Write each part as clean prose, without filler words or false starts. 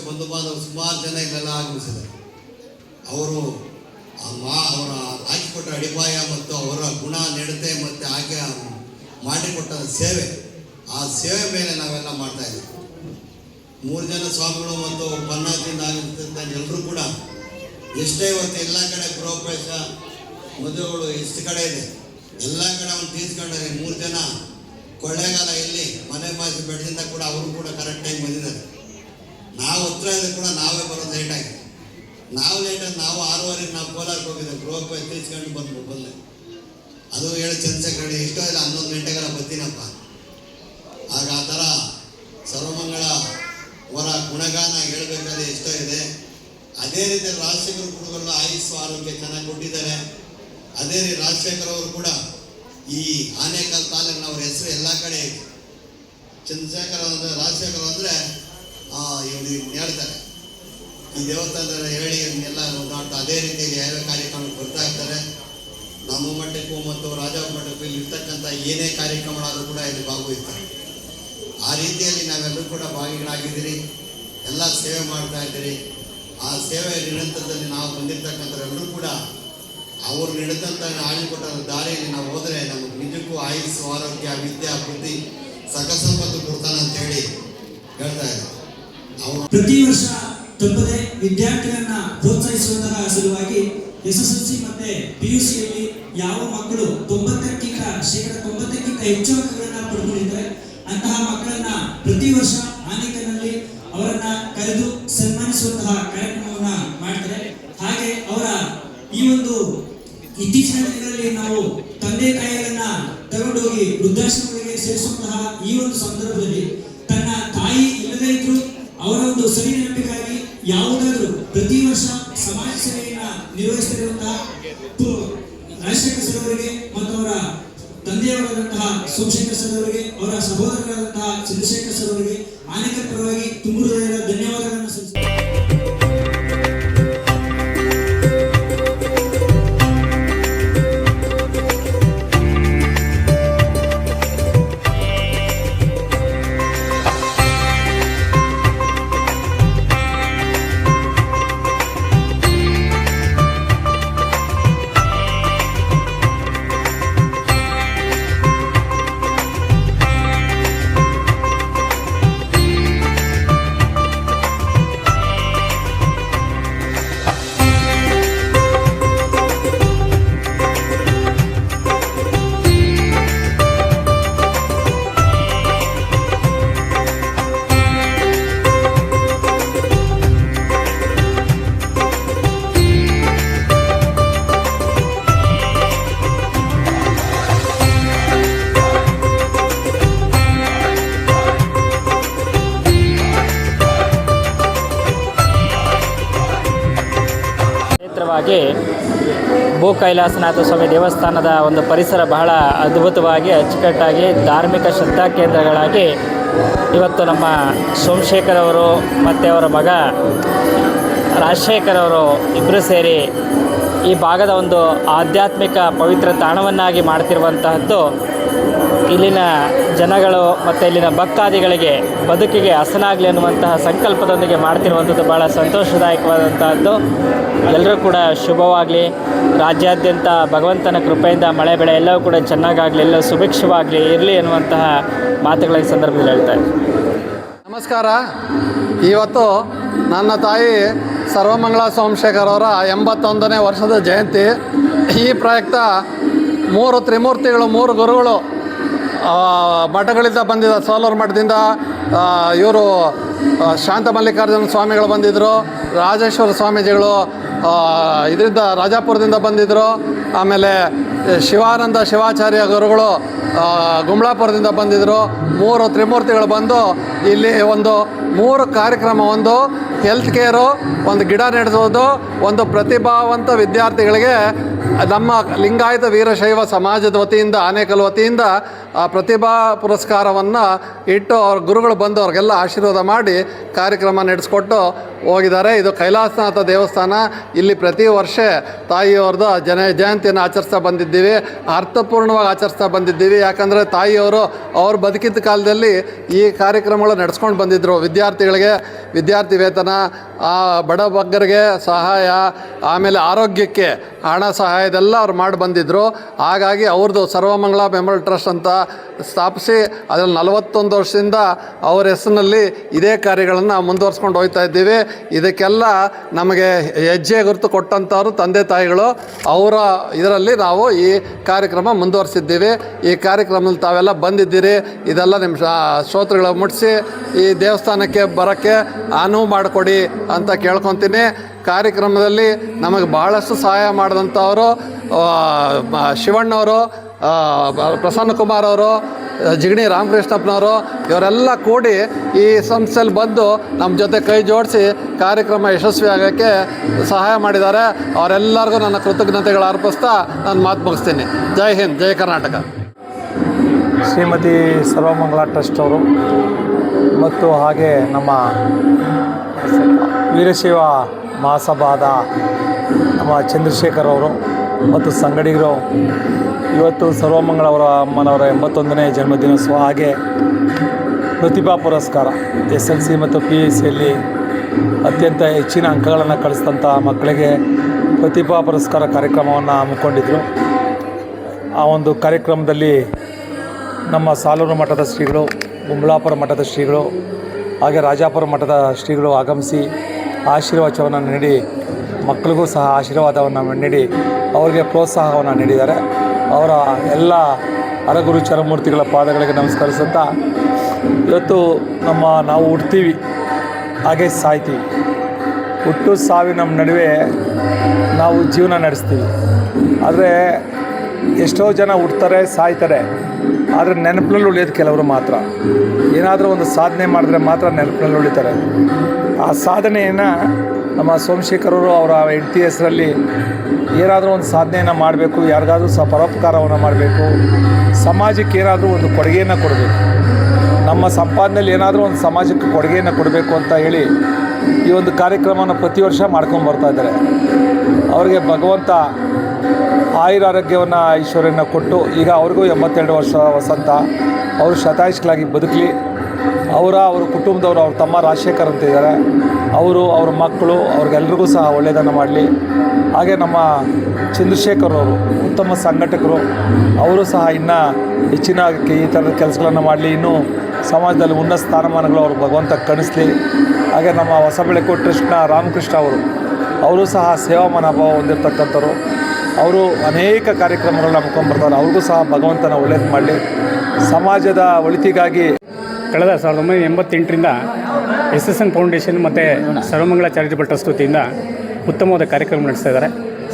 ಬಂಧು ಬಾಂಧವರು ಸುಮಾರು ಜನ ಇಲ್ಲೆಲ್ಲ ಆಗಮಿಸಿದ್ದಾರೆ. ಅವರು ಅವರ ಹಾಕಿಕೊಟ್ಟ ಅಡಿಪಾಯ ಮತ್ತು ಅವರ ಗುಣ ನಡತೆ ಮತ್ತು ಆಕೆ ಮಾಡಿಕೊಟ್ಟ ಸೇವೆ, ಆ ಸೇವೆ ಮೇಲೆ ನಾವೆಲ್ಲ ಮಾಡ್ತಾ ಇದ್ದೀವಿ. 3 ಜನ ಸ್ವಾಮಿಗಳು ಮತ್ತು ಪನ್ನಾದಿಂದ ಆಗಿರ್ತಂಥ ಎಲ್ಲರೂ ಕೂಡ ಎಷ್ಟೇ ಇವತ್ತು ಎಲ್ಲ ಕಡೆ ಗೃಹಪ್ರವೇಶ ಮದುವೆಗಳು ಎಷ್ಟು ಕಡೆ ಇದೆ ಎಲ್ಲ ಕಡೆ ಅವ್ನು ತೀರ್ಸ್ಕೊಂಡ್ರೆ 3 ಜನ ಕೊಳ್ಳೇಗಾಲ ಇಲ್ಲಿ ಮನೆ ಮಾಸಿ ಬೆಟ್ಟದಿಂದ ಕೂಡ ಅವರು ಕೂಡ ಕರೆಕ್ಟ್ ಟೈಮ್ ಬಂದಿದ್ದಾರೆ. ನಾವು ಹತ್ರ ಇದ್ದರೆ ಕೂಡ ನಾವೇ ಬರೋದು ಲೇಟಾಗಿ, ನಾವು 6:30 ನಾವು ಕೋಲಾರಕ್ಕೆ ಹೋಗಿದ್ದೆ, ಗೃಹಪ್ರವೇಶ ತೀರ್ಸ್ಕೊಂಡು ಬಂದೆ. ಅದು ಹೇಳಿ ಚಂದ್ರಶೇಖರ್ ಇಷ್ಟೋ ಇಲ್ಲ 11 ಗಂಟೆಗೆಲ್ಲ ಬರ್ತೀನಪ್ಪ. ಆಗ ಆ ಥರ ಸರ್ವಮಂಗಳ ಅವರ ಗುಣಗಾನ ಹೇಳಬೇಕಾದ್ರೆ ಎಷ್ಟೋ ಇದೆ. ಅದೇ ರೀತಿ ರಾಜಶೇಖರ್ ಗುರುಗಳು ಆಯುಸ್ಸು ಆರೋಗ್ಯ ಚೆನ್ನಾಗಿ ಕೊಟ್ಟಿದ್ದಾರೆ. ಅದೇ ರೀತಿ ರಾಜಶೇಖರ್ ಅವರು ಕೂಡ ಈ ಆನೇಕಲ್ ತಾಲೂಕಿನ ಅವ್ರ ಹೆಸರು ಎಲ್ಲ ಕಡೆ ಇದೆ. ಚಂದ್ರಶೇಖರ್ ಅಂದರೆ ರಾಜಶೇಖರ್ ಅಂದರೆ ಇವ್ರು ಹೇಳ್ತಾರೆ ಈ ದೇವಸ್ಥಾನದ ಹೇಳಿ ಎಲ್ಲ ಮಾಡ್ತಾ ಅದೇ ರೀತಿಯಲ್ಲಿ ಯಾವ್ಯಾವ ಕಾರ್ಯಕ್ರಮಕ್ಕೆ ಬರ್ತಾ ಇರ್ತಾರೆ. ನಮ್ಮ ಮಠಕ್ಕೂ ಮತ್ತು ರಾಜ ಮಠಕ್ಕೂ ಇಲ್ಲಿ ಇರ್ತಕ್ಕಂಥ ಏನೇ ಕಾರ್ಯಕ್ರಮಗಳಾದರೂ ಕೂಡ ಇಲ್ಲಿ ಭಾಗವಹಿಸ್ತಾರೆ. ಆ ರೀತಿಯಲ್ಲಿ ನಾವೆಲ್ಲರೂ ಕೂಡ ಭಾಗಿಗಳಾಗಿದ್ದೀರಿ, ಎಲ್ಲ ಸೇವೆ ಮಾಡ್ತಾ ಇದ್ದೀರಿ. ಆ ಸೇವೆ ನಿರಂತರದಲ್ಲಿ ನಾವು ಬಂದಿರ್ತಕ್ಕಂಥವರೆಲ್ಲರೂ ಕೂಡ ಅವರು ನಡೆದಂಥ ಆಳಿಕೊಟ್ಟ ದಾರಿಯಲ್ಲಿ ನಾವು ಹೋದರೆ ನಮಗೆ ನಿಜಕ್ಕೂ ಆಯುಸ್ಸು ಆರೋಗ್ಯ ವಿದ್ಯಾ ಬುದ್ಧಿ ಸಕಲ ಸಂಪತ್ತು ಕೊಡ್ತಾನೆ ಅಂತೇಳಿ ಹೇಳ್ತಾ ಇದ್ದಾರೆ. ಪ್ರತಿ ವರ್ಷ ತಪ್ಪದೆ ವಿದ್ಯಾರ್ಥಿಗಳನ್ನ ಪ್ರೋತ್ಸಾಹಿಸುವಂತಹ ಸಲುವಾಗಿ SSLC ಮತ್ತೆ PUCಯಲ್ಲಿ ಯಾವ ಮಕ್ಕಳು 90ಕ್ಕಿಂತ ಹೆಚ್ಚು ಅಂಕಗಳನ್ನ ಪಡೆದುಕೊಂಡಿದ್ದಾರೆ ಅಂತಹ ಮಕ್ಕಳನ್ನ ಪ್ರತಿ ವರ್ಷ ಆನೇಕಲ್ನಲ್ಲಿ ಅವರನ್ನ ಕರೆದು ಸನ್ಮಾನಿಸುವಂತಹ ಕಾರ್ಯಕ್ರಮವನ್ನ ಮಾಡ್ತಾರೆ. ಹಾಗೆ ಅವರ ಈ ಒಂದು ಇತ್ತೀಚಿನ ದಿನಗಳಲ್ಲಿ ನಾವು ತಂದೆ ತಾಯಿಗಳನ್ನ ತಗೊಂಡೋಗಿ ವೃದ್ಧಾಶ್ರಮಗಳಿಗೆ ಸೇರಿಸುವಂತಹ ಈ ಒಂದು ಸಂದರ್ಭದಲ್ಲಿ ತನ್ನ ತಾಯಿ ಇಲ್ಲದೇ ಇದ್ರು ಅವರ ಒಂದು ಸರಿ ನೆನಪಿಗಾಗಿ ಯಾವುದಾದ್ರೂ ಪ್ರತಿ ವರ್ಷ ಸಮಾಜ ಸೇವೆಯನ್ನ ನಿರ್ವಹಿಸುತ್ತಿರುವಂತಹ ರಾಜಶೇಖರ್ ಸರ್ ಅವರಿಗೆ ಮತ್ತು ಅವರ ತಂದೆಯವರಾದಂತಹ ಸೋಮಶೇಖರ್ ಸರ್ ಅವರಿಗೆ, ಅವರ ಸಹೋದರರಾದಂತಹ ಚಂದ್ರಶೇಖರ್ ಸರ್ ಅವರಿಗೆ ಆನೇಕಲ್ ಪರವಾಗಿ ತುಂಬ ಹೃದಯದ ಧನ್ಯವಾದಗಳನ್ನು ಸಲ್ಲಿಸುತ್ತೇನೆ. ಭೂ ಕೈಲಾಸನಾಥ ಸ್ವಾಮಿ ದೇವಸ್ಥಾನದ ಒಂದು ಪರಿಸರ ಬಹಳ ಅದ್ಭುತವಾಗಿ ಅಚ್ಚುಕಟ್ಟಾಗಿ ಧಾರ್ಮಿಕ ಶ್ರದ್ಧಾ ಕೇಂದ್ರಗಳಾಗಿ ಇವತ್ತು ನಮ್ಮ ಸೋಮಶೇಖರ್ ಅವರು ಮತ್ತು ಅವರ ಮಗ ರಾಜಶೇಖರ್ ಅವರು ಇಬ್ಬರು ಸೇರಿ ಈ ಭಾಗದ ಒಂದು ಆಧ್ಯಾತ್ಮಿಕ ಪವಿತ್ರ ತಾಣವನ್ನಾಗಿ ಮಾಡ್ತಿರುವಂತಹದ್ದು ಇಲ್ಲಿನ ಜನಗಳು ಮತ್ತು ಇಲ್ಲಿನ ಭಕ್ತಾದಿಗಳಿಗೆ ಬದುಕಿಗೆ ಹಸನಾಗಲಿ ಅನ್ನುವಂತಹ ಸಂಕಲ್ಪದೊಂದಿಗೆ ಮಾಡ್ತಿರುವಂಥದ್ದು ಭಾಳ ಸಂತೋಷದಾಯಕವಾದಂತಹದ್ದು. ಎಲ್ಲರೂ ಕೂಡ ಶುಭವಾಗಲಿ, ರಾಜ್ಯಾದ್ಯಂತ ಭಗವಂತನ ಕೃಪೆಯಿಂದ ಮಳೆ ಬೆಳೆ ಎಲ್ಲವೂ ಕೂಡ ಚೆನ್ನಾಗಾಗಲಿ, ಎಲ್ಲವೂ ಸುಭಿಕ್ಷವಾಗಲಿ ಇರಲಿ ಅನ್ನುವಂತಹ ಮಾತುಗಳ ಈ ಸಂದರ್ಭದಲ್ಲಿ ಹೇಳ್ತಾ ಇದ್ದೀನಿ. ನಮಸ್ಕಾರ. ಇವತ್ತು ನನ್ನ ತಾಯಿ ಸರ್ವಮಂಗಳ ಸೋಮಶೇಖರ್ ಅವರ 81ನೇ ವರ್ಷದ ಜಯಂತಿ. ಈ ಪ್ರಯುಕ್ತ 3 ತ್ರಿಮೂರ್ತಿಗಳು, 3 ಗುರುಗಳು ಮಠಗಳಿಂದ ಬಂದಿದ್ದ, ಸೋಲೂರು ಮಠದಿಂದ ಇವರು ಶಾಂತ ಮಲ್ಲಿಕಾರ್ಜುನ ಸ್ವಾಮಿಗಳು ಬಂದಿದ್ದರು, ರಾಜೇಶ್ವರ ಸ್ವಾಮೀಜಿಗಳು ಇದರಿಂದ ರಾಜಾಪುರದಿಂದ ಬಂದಿದ್ದರು, ಆಮೇಲೆ ಶಿವಾನಂದ ಶಿವಾಚಾರ್ಯ ಗುರುಗಳು ಗುಂಬ್ಳಾಪುರದಿಂದ ಬಂದಿದ್ದರು. 3 ತ್ರಿಮೂರ್ತಿಗಳು ಬಂದು ಇಲ್ಲಿ ಒಂದು 3 ಕಾರ್ಯಕ್ರಮ, ಒಂದು ಹೆಲ್ತ್ ಕೇರು, ಒಂದು ಗಿಡ ನೆಡೆಸೋದು, ಒಂದು ಪ್ರತಿಭಾವಂತ ವಿದ್ಯಾರ್ಥಿಗಳಿಗೆ ನಮ್ಮ ಲಿಂಗಾಯತ ವೀರಶೈವ ಸಮಾಜದ ವತಿಯಿಂದ, ಆನೇಕಲ್ ವತಿಯಿಂದ ಪ್ರತಿಭಾ ಪುರಸ್ಕಾರವನ್ನು ಇಟ್ಟು ಅವ್ರ ಗುರುಗಳು ಬಂದು ಅವ್ರಿಗೆಲ್ಲ ಆಶೀರ್ವಾದ ಮಾಡಿ ಕಾರ್ಯಕ್ರಮ ನಡೆಸ್ಕೊಟ್ಟು ಹೋಗಿದ್ದಾರೆ. ಇದು ಕೈಲಾಸನಾಥ ದೇವಸ್ಥಾನ. ಇಲ್ಲಿ ಪ್ರತಿ ವರ್ಷ ತಾಯಿಯವ್ರದ್ದು ಜಯಂತಿಯನ್ನು ಆಚರಿಸ್ತಾ ಬಂದಿದ್ದೀವಿ. ಅರ್ಥಪೂರ್ಣವಾಗಿ ಆಚರಿಸ್ತಾ ಬಂದಿದ್ದೀವಿ. ಯಾಕಂದರೆ ತಾಯಿಯವರು ಅವ್ರು ಬದುಕಿದ್ದ ಕಾಲದಲ್ಲಿ ಈ ಕಾರ್ಯಕ್ರಮಗಳು ನಡೆಸ್ಕೊಂಡು ಬಂದಿದ್ದರು. ವಿದ್ಯಾರ್ಥಿಗಳಿಗೆ ವಿದ್ಯಾರ್ಥಿ ವೇತನ, ಬಡ ಬಗ್ಗರಿಗೆ ಸಹಾಯ, ಆಮೇಲೆ ಆರೋಗ್ಯಕ್ಕೆ ಹಣ ಸಹಾಯ ಇದೆಲ್ಲ ಅವ್ರು ಮಾಡಿ ಬಂದಿದ್ದರು. ಹಾಗಾಗಿ ಅವ್ರದ್ದು ಸರ್ವಮಂಗಳ ಮೆಮೋರಿಯಲ್ ಟ್ರಸ್ಟ್ ಅಂತ ಸ್ಥಾಪಿಸಿ ಅದರಲ್ಲಿ 41 ವರ್ಷದಿಂದ ಅವ್ರ ಹೆಸರಿನಲ್ಲಿ ಇದೇ ಕಾರ್ಯಗಳನ್ನು ಮುಂದುವರ್ಸ್ಕೊಂಡು ಹೋಗ್ತಾ ಇದ್ದೀವಿ. ಇದಕ್ಕೆಲ್ಲ ನಮಗೆ ಹೆಜ್ಜೆ ಗುರುತು ಕೊಟ್ಟಂಥವ್ರು ತಂದೆ ತಾಯಿಗಳು. ಅವರ ಇದರಲ್ಲಿ ನಾವು ಈ ಕಾರ್ಯಕ್ರಮ ಮುಂದುವರಿಸಿದ್ದೀವಿ. ಈ ಕಾರ್ಯಕ್ರಮದಲ್ಲಿ ತಾವೆಲ್ಲ ಬಂದಿದ್ದೀರಿ. ಇದೆಲ್ಲ ನಿಮ್ಮ ಶ್ರೋತೃಗಳ ಮುಟ್ಟಿಸಿ ಈ ದೇವಸ್ಥಾನಕ್ಕೆ ಬರೋಕ್ಕೆ ಅನುವು ಮಾಡಿಕೊಡಿ ಅಂತ ಕೇಳ್ಕೊತೀನಿ. ಕಾರ್ಯಕ್ರಮದಲ್ಲಿ ನಮಗೆ ಭಾಳಷ್ಟು ಸಹಾಯ ಮಾಡಿದಂಥವರು ಶಿವಣ್ಣವರು, ಪ್ರಸನ್ನ ಕುಮಾರ್ ಅವರು, ಜಿಗಣಿ ರಾಮಕೃಷ್ಣಪ್ಪನವರು, ಇವರೆಲ್ಲ ಕೂಡಿ ಈ ಸಂಸ್ಥೆಯಲ್ಲಿ ಬಂದು ನಮ್ಮ ಜೊತೆ ಕೈ ಜೋಡಿಸಿ ಕಾರ್ಯಕ್ರಮ ಯಶಸ್ವಿ ಆಗೋಕ್ಕೆ ಸಹಾಯ ಮಾಡಿದ್ದಾರೆ. ಅವರೆಲ್ಲರಿಗೂ ನನ್ನ ಕೃತಜ್ಞತೆಗಳು ಅರ್ಪಿಸ್ತಾ ನಾನು ಮಾತು ಮುಗಿಸ್ತೀನಿ. ಜೈ ಹಿಂದ್, ಜೈ ಕರ್ನಾಟಕ. ಶ್ರೀಮತಿ ಸರ್ವಮಂಗಳ ಟ್ರಸ್ಟ್ ಅವರು ಮತ್ತು ಹಾಗೆ ನಮ್ಮ ವೀರಶೈವ ಮಹಾಸಭಾದ ನಮ್ಮ ಚಂದ್ರಶೇಖರ್ ಅವರು ಮತ್ತು ಸಂಗಡಿಗರು ಇವತ್ತು ಸರ್ವಮಂಗಳ ಅಮ್ಮನವರ 81ನೇ ಜನ್ಮದಿನೋತ್ಸವ, ಹಾಗೆ ಪ್ರತಿಭಾ ಪುರಸ್ಕಾರ SLC ಮತ್ತು PUCಯಲ್ಲಿ ಅತ್ಯಂತ ಹೆಚ್ಚಿನ ಅಂಕಗಳನ್ನು ಕಳಿಸಿದಂಥ ಮಕ್ಕಳಿಗೆ ಪ್ರತಿಭಾ ಪುರಸ್ಕಾರ ಕಾರ್ಯಕ್ರಮವನ್ನು ಹಮ್ಮಿಕೊಂಡಿದ್ದರು. ಆ ಒಂದು ಕಾರ್ಯಕ್ರಮದಲ್ಲಿ ನಮ್ಮ ಸಾಲೂರು ಮಠದ ಶ್ರೀಗಳು, ಬುಂಬಳಾಪುರ ಮಠದ ಶ್ರೀಗಳು, ಹಾಗೆ ರಾಜಾಪುರ ಮಠದ ಶ್ರೀಗಳು ಆಗಮಿಸಿ ಆಶೀರ್ವಾದವನ್ನು ನೀಡಿ ಮಕ್ಕಳಿಗೂ ಸಹ ಆಶೀರ್ವಾದವನ್ನು ನೀಡಿ ಅವರಿಗೆ ಪ್ರೋತ್ಸಾಹವನ್ನು ನೀಡಿದ್ದಾರೆ. ಅವರ ಎಲ್ಲ ಹರಗುರು ಚರಮೂರ್ತಿಗಳ ಪಾದಗಳಿಗೆ ನಮಸ್ಕರಿಸುತ್ತಾ, ಇವತ್ತು ನಾವು ಹುಡ್ತೀವಿ, ಹಾಗೆ ಸಾಯ್ತೀವಿ. ಹುಟ್ಟು ಸಾವಿನ ನಡುವೆ ನಾವು ಜೀವನ ನಡೆಸ್ತೀವಿ. ಆದರೆ ಎಷ್ಟೋ ಜನ ಹುಡ್ತಾರೆ, ಸಾಯ್ತಾರೆ, ಆದರೆ ನೆನಪಿನಲ್ಲಿ ಉಳಿಯೋದು ಕೆಲವರು ಮಾತ್ರ. ಏನಾದರೂ ಒಂದು ಸಾಧನೆ ಮಾಡಿದ್ರೆ ಮಾತ್ರ ನೆನಪಿನಲ್ಲಿ ಉಳಿತಾರೆ. ಆ ಸಾಧನೆಯನ್ನು ನಮ್ಮ ಸೋಮಶೇಖರವರು ಅವರ ಹೆಂಡತಿ ಹೆಸರಲ್ಲಿ ಏನಾದರೂ ಒಂದು ಸಾಧನೆಯನ್ನು ಮಾಡಬೇಕು, ಯಾರಿಗಾದ್ರೂ ಸಹ ಪರೋಪಕಾರವನ್ನು ಮಾಡಬೇಕು, ಸಮಾಜಕ್ಕೆ ಏನಾದರೂ ಒಂದು ಕೊಡುಗೆಯನ್ನು ಕೊಡಬೇಕು, ನಮ್ಮ ಸಂಪಾದನೆಯಲ್ಲಿ ಏನಾದರೂ ಒಂದು ಸಮಾಜಕ್ಕೆ ಕೊಡುಗೆಯನ್ನು ಕೊಡಬೇಕು ಅಂತ ಹೇಳಿ ಈ ಒಂದು ಕಾರ್ಯಕ್ರಮವನ್ನು ಪ್ರತಿ ವರ್ಷ ಮಾಡ್ಕೊಂಡು ಬರ್ತಾ ಇದ್ದಾರೆ. ಅವರಿಗೆ ಭಗವಂತ ಆಯುರಾರೋಗ್ಯವನ್ನು ಐಶ್ವರ್ಯನ ಕೊಟ್ಟು ಈಗ ಅವ್ರಿಗೂ 82 ವರ್ಷ ವಸಂತ, ಅವರು ಶತಾಯುಷ್ಕಲಾಗಿ ಬದುಕಲಿ. ಅವರ ಕುಟುಂಬದವರು, ಅವ್ರ ತಮ್ಮ ರಾಜಶೇಖರ್ ಅಂತ ಇದ್ದಾರೆ, ಅವ್ರ ಮಕ್ಕಳು, ಅವ್ರಿಗೆಲ್ರಿಗೂ ಸಹ ಒಳ್ಳೆಯದನ್ನು ಮಾಡಲಿ. ಹಾಗೆ ನಮ್ಮ ಚಂದ್ರಶೇಖರ್ ಅವರು ಉತ್ತಮ ಸಂಘಟಕರು, ಅವರು ಸಹ ಇನ್ನೂ ಹೆಚ್ಚಿನ ಈ ಥರದ ಕೆಲಸಗಳನ್ನು ಮಾಡಲಿ, ಇನ್ನೂ ಸಮಾಜದಲ್ಲಿ ಉನ್ನತ ಸ್ಥಾನಮಾನಗಳು ಅವರು ಭಗವಂತ ಕಣಿಸ್ಲಿ. ಹಾಗೆ ನಮ್ಮ ಹೊಸಬೆಳಕು ಟ್ರಸ್ಟ್ನ ರಾಮಕೃಷ್ಣ ಅವರು ಸಹ ಸೇವಾ ಮನೋಭಾವ ಹೊಂದಿರತಕ್ಕಂಥವ್ರು. ಅವರು ಅನೇಕ ಕಾರ್ಯಕ್ರಮಗಳನ್ನ ಹಮ್ಮಿಕೊಂಡ್ಬರ್ತಾರೆ. ಅವ್ರಿಗೂ ಸಹ ಭಗವಂತನ ಒಳ್ಳೇದು ಮಾಡಲಿ. ಸಮಾಜದ ಒಳಿತಿಗಾಗಿ ಕಳೆದ 1988ರಿಂದ SSN ಫೌಂಡೇಶನ್ ಮತ್ತು ಸರ್ವಮಂಗಳ ಚಾರಿಟಬಲ್ ಟ್ರಸ್ಟ್ ವತಿಯಿಂದ ಉತ್ತಮವಾದ ಕಾರ್ಯಕ್ರಮ ನಡೆಸ್ತಾ ಇದ್ದಾರೆ.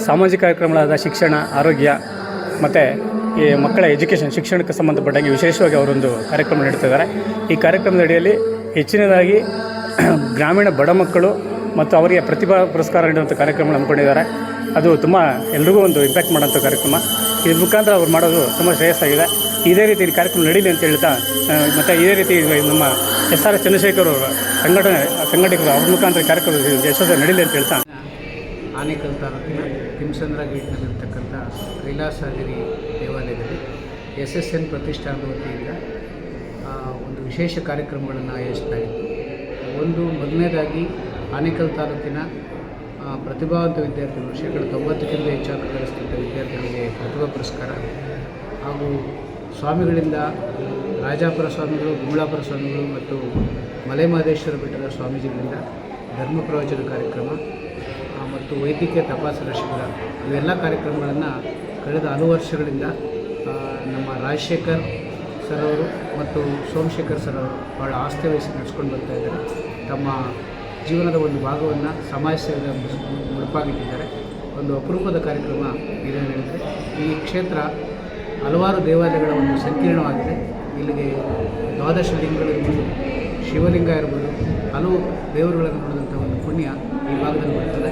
ಸಾಮಾಜಿಕ ಕಾರ್ಯಕ್ರಮಗಳಾದ ಶಿಕ್ಷಣ, ಆರೋಗ್ಯ ಮತ್ತು ಈ ಮಕ್ಕಳ ಎಜುಕೇಷನ್, ಶಿಕ್ಷಣಕ್ಕೆ ಸಂಬಂಧಪಟ್ಟಾಗಿ ವಿಶೇಷವಾಗಿ ಅವರೊಂದು ಕಾರ್ಯಕ್ರಮ ನೀಡ್ತಿದ್ದಾರೆ. ಈ ಕಾರ್ಯಕ್ರಮದ ಅಡಿಯಲ್ಲಿ ಹೆಚ್ಚಿನದಾಗಿ ಗ್ರಾಮೀಣ ಬಡ ಮಕ್ಕಳು ಮತ್ತು ಅವರಿಗೆ ಪ್ರತಿಭಾ ಪುರಸ್ಕಾರ ನೀಡುವಂಥ ಕಾರ್ಯಕ್ರಮ ಹಮ್ಮಿಕೊಂಡಿದ್ದಾರೆ. ಅದು ತುಂಬ ಎಲ್ರಿಗೂ ಒಂದು ಇಂಪ್ಯಾಕ್ಟ್ ಮಾಡೋಂಥ ಕಾರ್ಯಕ್ರಮ. ಇದ್ರ ಮುಖಾಂತರ ಅವ್ರು ಮಾಡೋದು ತುಂಬ ಶ್ರೇಯಸ್ಸಾಗಿದೆ. ಇದೇ ರೀತಿ ಕಾರ್ಯಕ್ರಮ ನಡೀಲಿ ಅಂತ ಹೇಳ್ತಾ, ಮತ್ತು ಇದೇ ರೀತಿ ನಮ್ಮ SRS ಚಂದ್ರಶೇಖರ್ ಅವರು ಸಂಘಟಕರು ಅವ್ರ ಮುಖಾಂತರ ಕಾರ್ಯಕ್ರಮ ಯಶಸ್ವಿ ನಡೀಲಿ ಅಂತ ಹೇಳ್ತಾ, ಆನೇಕಲ್ ತಾಲೂಕಿನ ತಿಮ್ಸಂದ್ರ ಗೇಟ್ನಲ್ಲಿರ್ತಕ್ಕಂಥ ಕೈಲಾಸಗಿರಿ ದೇವಾಲಯದಲ್ಲಿ SSN ಪ್ರತಿಷ್ಠಾನದ ವತಿಯಿಂದ ಒಂದು ವಿಶೇಷ ಕಾರ್ಯಕ್ರಮಗಳನ್ನು ಆಯೋಜಿಸಲಾಗಿತ್ತು. ಮೊದಲನೇದಾಗಿ ಆನೇಕಲ್ ತಾಲೂಕಿನ ಪ್ರತಿಭಾವಂತ ವಿದ್ಯಾರ್ಥಿಗಳು, 90ಕ್ಕಿಂತ ಹೆಚ್ಚು ಅಂಕ ಗಳಿಸಿದಂಥ ವಿದ್ಯಾರ್ಥಿಗಳಿಗೆ ಪ್ರತಿಭಾ ಪುರಸ್ಕಾರ, ಹಾಗೂ ಸ್ವಾಮಿಗಳಿಂದ ರಾಜಾಪುರ ಸ್ವಾಮಿಗಳು, ಬುಂಬಳಾಪುರ ಸ್ವಾಮಿಗಳು ಮತ್ತು ಮಲೆಮಹದೇಶ್ವರ ಬೆಟ್ಟದ ಸ್ವಾಮೀಜಿಗಳಿಂದ ಧರ್ಮ ಪ್ರವಚನ ಕಾರ್ಯಕ್ರಮ ಮತ್ತು ವೈದ್ಯಕೀಯ ತಪಾಸಣಾ ಶಿಬಿರ, ಇವೆಲ್ಲ ಕಾರ್ಯಕ್ರಮಗಳನ್ನು ಕಳೆದ ಹಲವು ವರ್ಷಗಳಿಂದ ನಮ್ಮ ರಾಜಶೇಖರ್ ಸರ್ ಅವರು ಮತ್ತು ಸೋಮಶೇಖರ್ ಸರ್ ಅವರು ಭಾಳ ಆಸ್ಥೆ ವಹಿಸಿ ನಡೆಸ್ಕೊಂಡು ಬರ್ತಾ ಇದ್ದಾರೆ. ತಮ್ಮ ಜೀವನದ ಒಂದು ಭಾಗವನ್ನು ಸಮಾಜ ಸೇವೆಗೆ ಮುಡುಪಾಗಿಟ್ಟಿದ್ದಾರೆ. ಒಂದು ಅಪರೂಪದ ಕಾರ್ಯಕ್ರಮ ಇದೇ ಹೇಳಿದರೆ, ಈ ಕ್ಷೇತ್ರ ಹಲವಾರು ದೇವಾಲಯಗಳ ಒಂದು ಸಂಕೀರ್ಣವಾಗಿದೆ. ಇಲ್ಲಿಗೆ 12 ಲಿಂಗಗಳಿರ್ಬೋದು, ಶಿವಲಿಂಗ ಇರ್ಬೋದು, ಹಲವು ದೇವರುಗಳನ್ನು ನೋಡಿದಂಥ ಒಂದು ಪುಣ್ಯ ಈ ಭಾಗದಲ್ಲಿ ಬರ್ತದೆ.